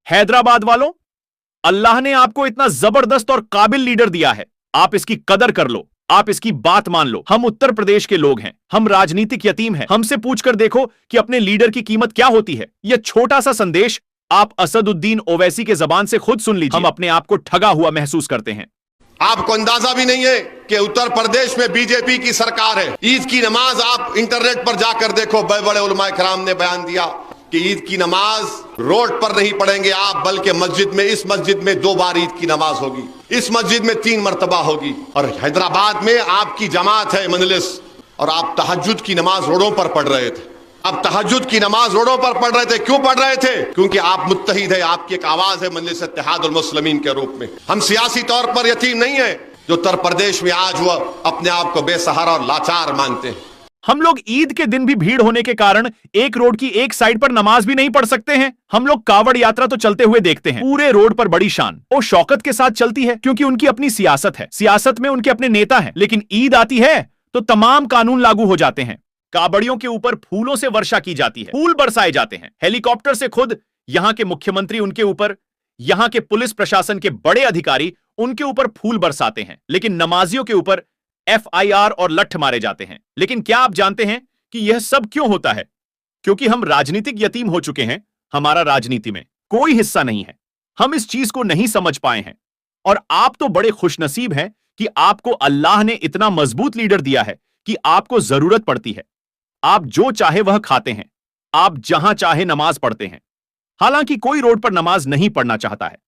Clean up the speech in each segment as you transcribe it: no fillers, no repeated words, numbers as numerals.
हैदराबाद वालों, अल्लाह ने आपको इतना जबरदस्त और काबिल लीडर दिया है, आप इसकी कदर कर लो, आप इसकी बात मान लो। हम उत्तर प्रदेश के लोग हैं, हम राजनीतिक यतीम हैं। हमसे पूछकर देखो कि अपने लीडर की कीमत क्या होती है। यह छोटा सा संदेश आप असदुद्दीन ओवैसी के जबान से खुद सुन लीजिए। हम अपने आप को ठगा हुआ महसूस करते हैं। आपको अंदाजा भी नहीं है कि उत्तर प्रदेश में बीजेपी की सरकार है। ईद की नमाज आप इंटरनेट पर जाकर देखो, बड़े बड़े उलमाए किराम ने बयान दिया कि ईद की नमाज रोड पर नहीं पढ़ेंगे आप, बल्कि मस्जिद में, इस मस्जिद में 2 बार ईद की नमाज होगी, इस मस्जिद में 3 मरतबा होगी। और हैदराबाद में आपकी जमात है मजलिस, और आप तहज्जुद की नमाज रोडों पर पढ़ रहे थे। आप तहज्जुद की नमाज रोडों पर पढ़ रहे थे, क्यों पढ़ रहे थे? क्योंकि आप मुत्तहिद है, आपकी एक आवाज है मजलिस इत्तेहादुल मुस्लिमीन के रूप में। हम सियासी तौर पर यतीम नहीं है जो उत्तर प्रदेश में आज वह अपने आप को बेसहारा और लाचार मानते हैं। हम लोग ईद के दिन भी भीड़ होने के कारण एक रोड की एक साइड पर नमाज भी नहीं पढ़ सकते हैं। हम लोग कावड़ यात्रा तो चलते हुए देखते हैं, पूरे रोड पर बड़ी शान और शौकत के साथ चलती है, क्योंकि उनकी अपनी सियासत है, सियासत में उनके अपने नेता हैं। लेकिन ईद आती है तो तमाम कानून लागू हो जाते हैं। कावड़ियों के ऊपर फूलों से वर्षा की जाती है, फूल बरसाए जाते हैं, हेलीकॉप्टर से खुद यहां के मुख्यमंत्री उनके ऊपर, यहां के पुलिस प्रशासन के बड़े अधिकारी उनके ऊपर फूल बरसाते हैं। लेकिन नमाजियों के ऊपर FIR और लठ मारे जाते हैं। लेकिन क्या आप जानते हैं कि यह सब क्यों होता है? क्योंकि हम राजनीतिक यतीम हो चुके हैं। हमारा राजनीति में कोई हिस्सा नहीं है। हम इस चीज को नहीं समझ पाए हैं। और आप तो बड़े खुशनसीब हैं कि आपको अल्लाह ने इतना मजबूत लीडर दिया है कि आपको जरूरत पड़ती है, आप जो चाहे वह खाते हैं, आप जहां चाहे नमाज पढ़ते हैं। हालांकि कोई रोड पर नमाज नहीं पढ़ना चाहता है,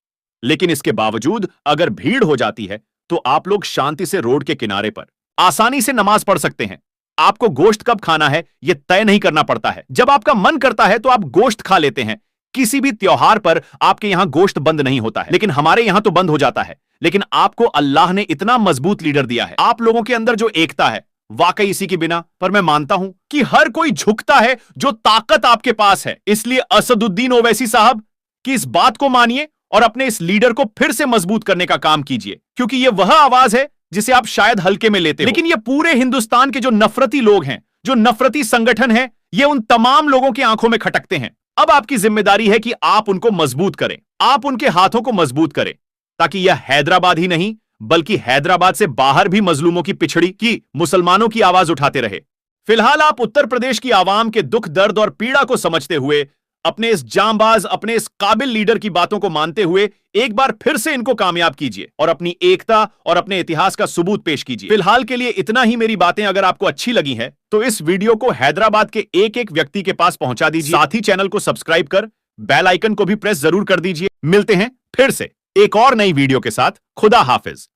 लेकिन इसके बावजूद अगर भीड़ हो जाती है तो आप लोग शांति से रोड के किनारे पर आसानी से नमाज पढ़ सकते हैं। आपको गोश्त कब खाना है यह तय नहीं करना पड़ता है। जब आपका मन करता है तो आप गोश्त खा लेते हैं। किसी भी त्योहार पर आपके यहां गोश्त बंद नहीं होता है, लेकिन हमारे यहां तो बंद हो जाता है। लेकिन आपको अल्लाह ने इतना मजबूत लीडर दिया है, आप लोगों के अंदर जो एकता है, वाकई इसी के बिना। पर मैं मानता हूं कि हर कोई झुकता है जो ताकत आपके पास है। इसलिए असदुद्दीन ओवैसी साहब की इस बात को मानिए और अपने इस लीडर को फिर से मजबूत करने का काम कीजिए, क्योंकि यह वह आवाज है जिसे आप शायद हल्के में लेते हो। लेकिन ये पूरे हिंदुस्तान के जो नफरती लोग हैं, जो नफरती संगठन है, ये उन तमाम लोगों की आंखों में खटकते हैं। अब आपकी जिम्मेदारी है कि आप उनको मजबूत करें, आप उनके हाथों को मजबूत करें, ताकि यह हैदराबाद ही नहीं बल्कि हैदराबाद से बाहर भी मजलूमों की पिछड़ी की, मुसलमानों की आवाज उठाते रहे। फिलहाल आप उत्तर प्रदेश की आवाम के दुख, दर्द और पीड़ा को समझते हुए, अपने इस जांबाज, अपने इस काबिल लीडर की बातों को मानते हुए एक बार फिर से इनको कामयाब कीजिए और अपनी एकता और अपने इतिहास का सबूत पेश कीजिए। फिलहाल के लिए इतना ही। मेरी बातें अगर आपको अच्छी लगी हैं तो इस वीडियो को हैदराबाद के एक एक व्यक्ति के पास पहुंचा दीजिए। साथ ही चैनल को सब्सक्राइब कर बेल आइकन को भी प्रेस जरूर कर दीजिए। मिलते हैं फिर से एक और नई वीडियो के साथ। खुदा हाफिज।